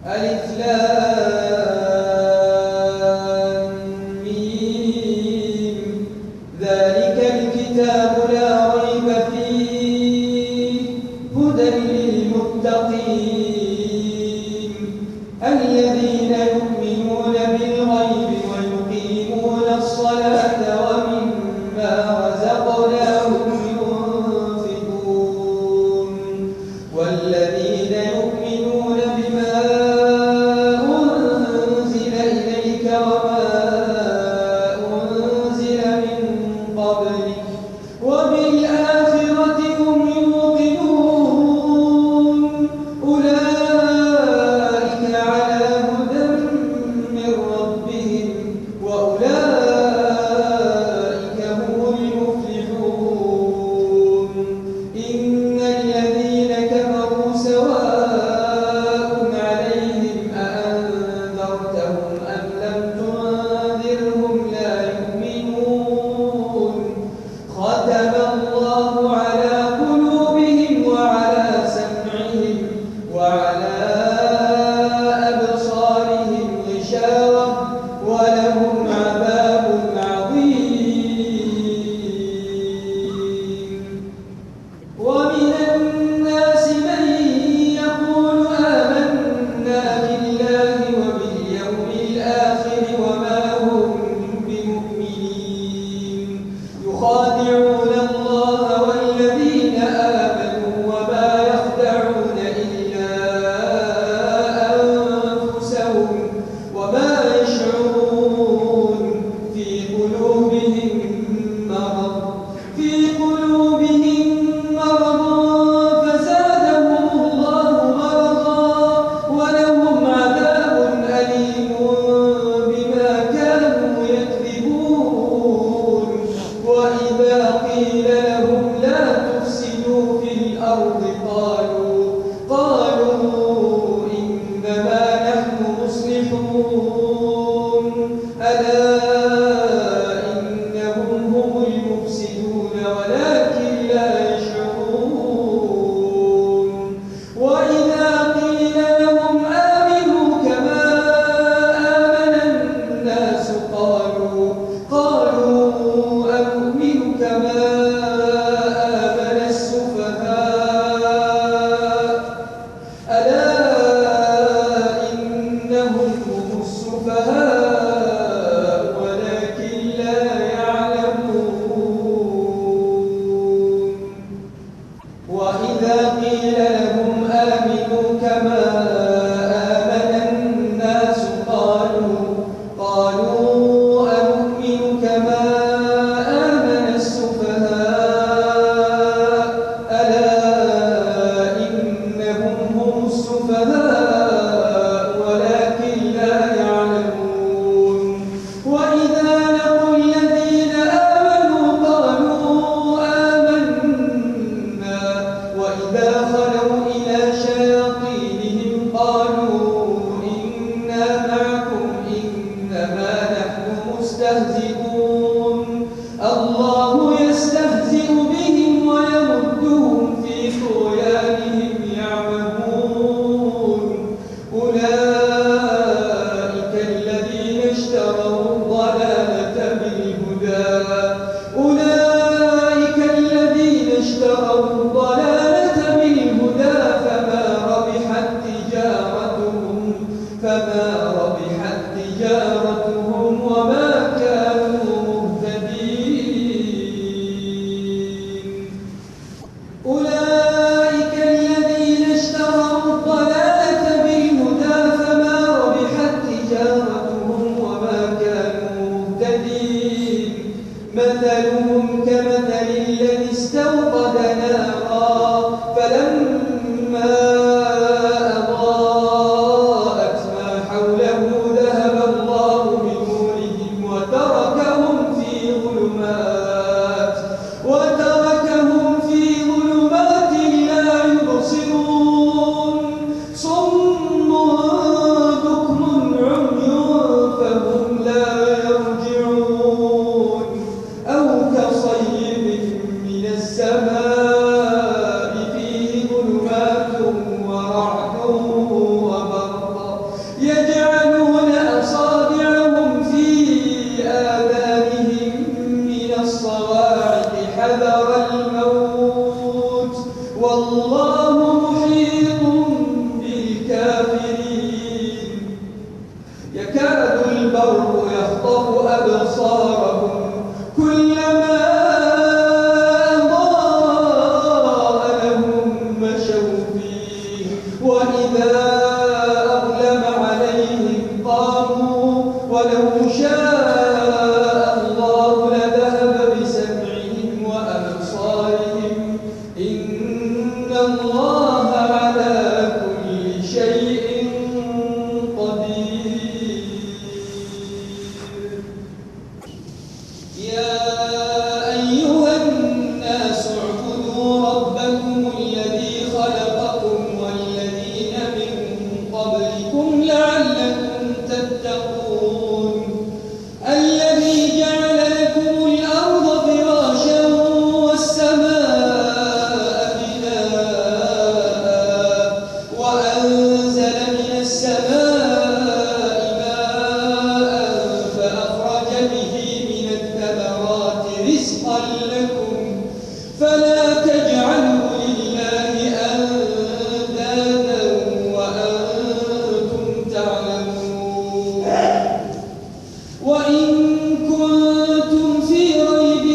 ألف لام ميم. ذلك الكتاب لا ريب فيه هدى للمتقين الذين يؤمنون بالغيب ويقيمون الصلاة ومما رزقناهم ينفقون والذين يؤمنون بما أنزل إليك وما أنزل من قبلك وبالآخرة هم يوقنون أولئك على هدى من ربهم وأولئك هم المفلحون إن الذين كفروا سواء عليهم أأنذرتهم أم لم تنذرهم لا يؤمنون ختم الله على قلوبهم وعلى سمعهم وعلى أبصارهم غشاوة ولهم عذاب عظيم ومن الناس من يقول آمنا بالله وباليوم الآخر وما هم بمؤمنين يخادعون الله والذين آمنوا وما يخدعون إلا أنفسهم وما يشعرون في قلوبهم مرض فزادهم الله مرضا ولهم عذاب أليم بما كانوا يكذبون وإذا قيل لهم لا تفسدوا في الأرض قالوا إنما نحن مصلحون ألا إنهم هم المفسدون ولكن لا يشعرون وإذا قيل لهم آمنوا كما آمن الناس قالوا أنؤمن كما آمن السفهاء ألا إنهم هم السفهاء ولكن لا يعلمون وإذا قيل لهم آمنوا كما آمن الناس قالوا أنؤمن كما آمن السفهاء ألا إنهم هم السفهاء ولكن لا يعلمون وإذا لقوا الذين آمنوا قالوا آمنا وإذا خلوا إلى شياطينهم قالوا إنا معكم إنما نحن مستهزئون الله يستهزئ بهم ويمدهم في طغيانهم يعمهون أولئك الذين اشتروا الضلالة بالهدى فما ربحت تجارتهم وما كانوا مهتدين أولئك الذين اشتروا الضلالة بالهدى فما ربحت تجارتهم وما كانوا مهتدين مثلهم كمثل الذي استوقد نارا فلما أضاءت ما حوله للكافرين يكاد البرق يخطف أبصارهم كلما أضاء لهم مشوا فيه وإذا أظلم عليهم قاموا ولو شاء الله لذهب بسمعهم وأبصارهم إن الله على كل شيء قدير. يا أيها الناس اعبدوا ربكم الذي خلقكم والذين من قبلكم لعلكم تتقون الذي جعل لكم الأرض فراشا والسماء بناء وأنزل من السماء ماء فأخرج به من الثمرات رزقا لكم فلا تجعلوا لله أندادا وأنتم تعلمون. وإن كنتم في ريب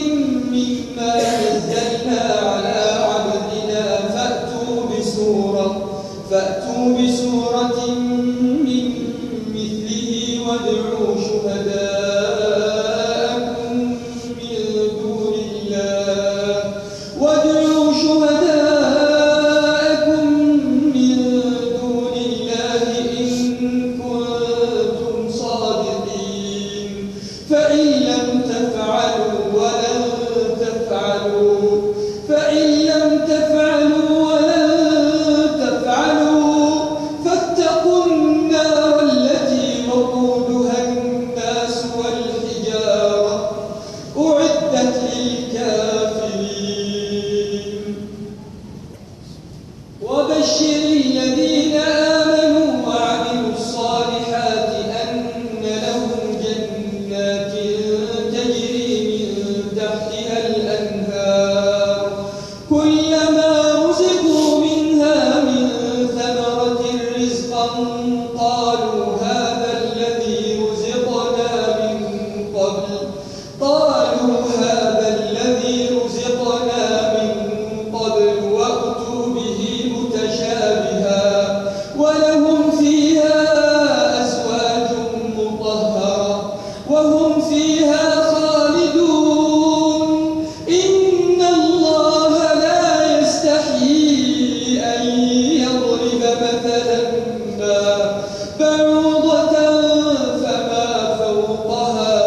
مما نزلنا على عبدنا فأتوا بسورة من مثله وادعوا شهداءكم من دون الله إن كنتم صادقين فإن لم تفعلوا ولن تفعلوا فاتقوا النار التي وقودها الناس والحجارة أعدت للكافرين. وبشر الذين آمنوا وعملوا الصالحات أن لهم جنات تجري من تحتها الأنهار كلما رزقوا منها من ثمرة رزقا قالوا هذا الذي رزقنا من قبل وأتوا به متشابها ولهم فيها أزواج مطهرة وهم فيها خالدون إن الله لا يستحيي أن يضرب مثلا ما بعوضة فما فوقها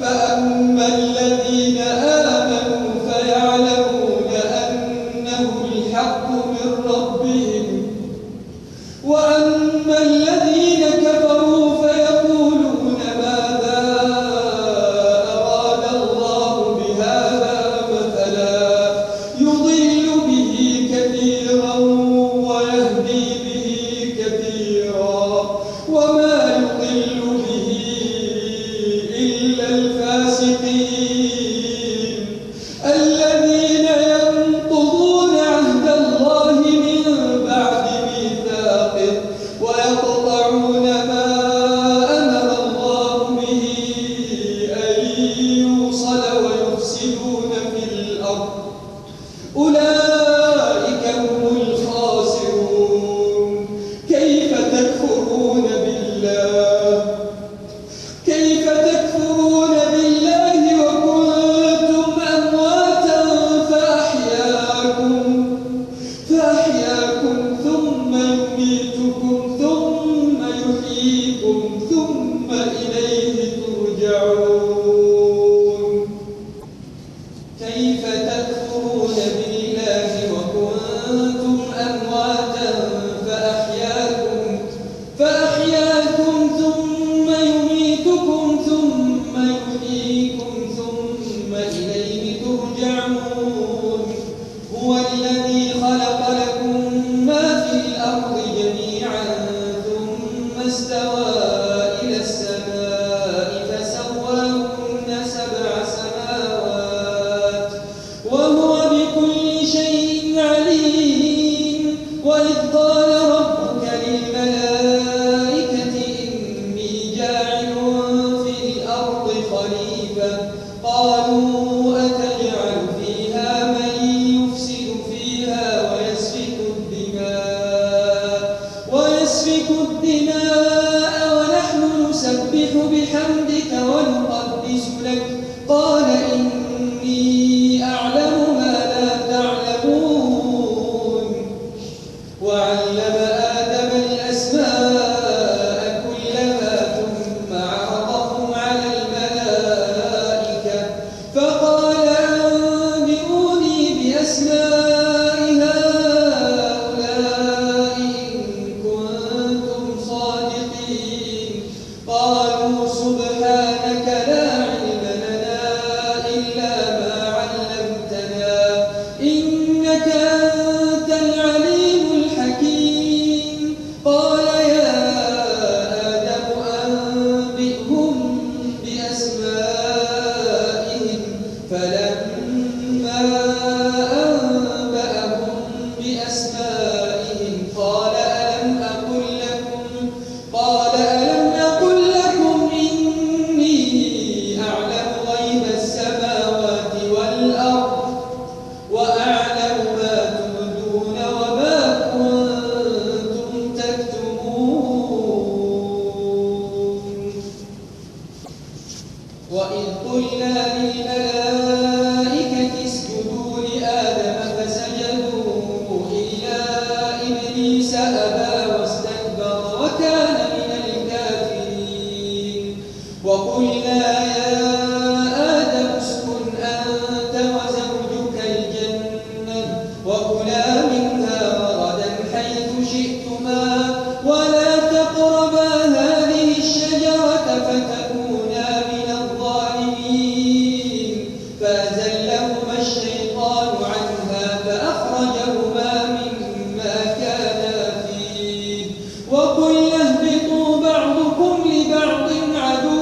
فأما الذين آمنوا فيعلمون أنه الحق من ربهم وأما الذين كفروا فيقولون ماذا أراد الله بهذا مثلا يضل به كثيرا ويهدي به كثيرا وما يضل به إلا الفاسقين الذين ينقضون عهد الله من بعد ميثاقه ويقطعون ما أمر الله به أن يوصل ويفسدون في الأرض أولئك هم الخاسرون. كيف تكفرون بالله وكنتم أمواتا فأحياكم ثم يميتكم ثم يحييكم ثم إليه ترجعون. كيف تكفرون بالله وكنتم أمواتا فأحياكم ثم يميتكم ثم يحييكم ثم إليه ترجعون. هو الذي خلق لكم ما في الأرض جميعا ثم استوى إلى السماء فسواهن سبع سماوات وهو بكل شيء عليم. وإذ قال ربك للملائكة الدماء ونحن نسبح بحمدك ونقدس لك قال إني أعلم ما لا تعلمون وعلم آدم الأسماء كلها ثم عرضهم على الملائكة فقال أنبئوني بأسماء هؤلاء إن كنتم صادقين قالوا سبحانك لا علم لنا إلا ما علمتنا إنك أنت العليم الحكيم قال يا آدم أنبئهم بأسمائهم فلما أنبأهم بأسمائهم قال ألم أقل لكم إني أعلم غيب السماوات والأرض وأعلم ما تبدون وما كنتم تكتمون وإذ قلنا للملائكة اسجدوا لآدم فسجدوا إلا إبليس أبى واستكبر وكان من الكافرين وقلنا يا آدم اسكن أنت وزوجك الجنة وكلا منها رغدا حيث شئتما ولا تقربا هذه الشجرة فتكونا من الظالمين فأزلهما الشيطان عنها فأخرجهما مما كانا فيه وقلنا اهبطوا بعضكم لبعض عدو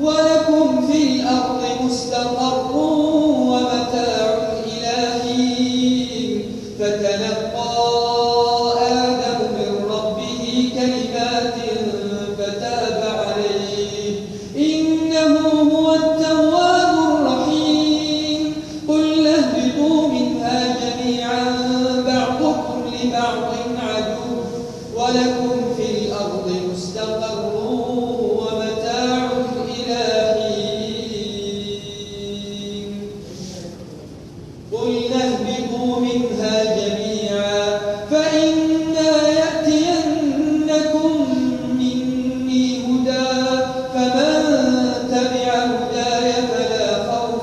ولكم في الأرض مستقر ومتاع إلى حين فتلقى آدم من ربه كلمات فتاب عليه إنه هو التواب الرحيم قلنا اهبطوا منها جميعا بعضكم لبعض عدو ولكم في الأرض مستقر ومتاع إلى حين قلنا اهبطوا منها جميعا فإما يأتينكم مني هدى فمن تبع هداي فلا خوف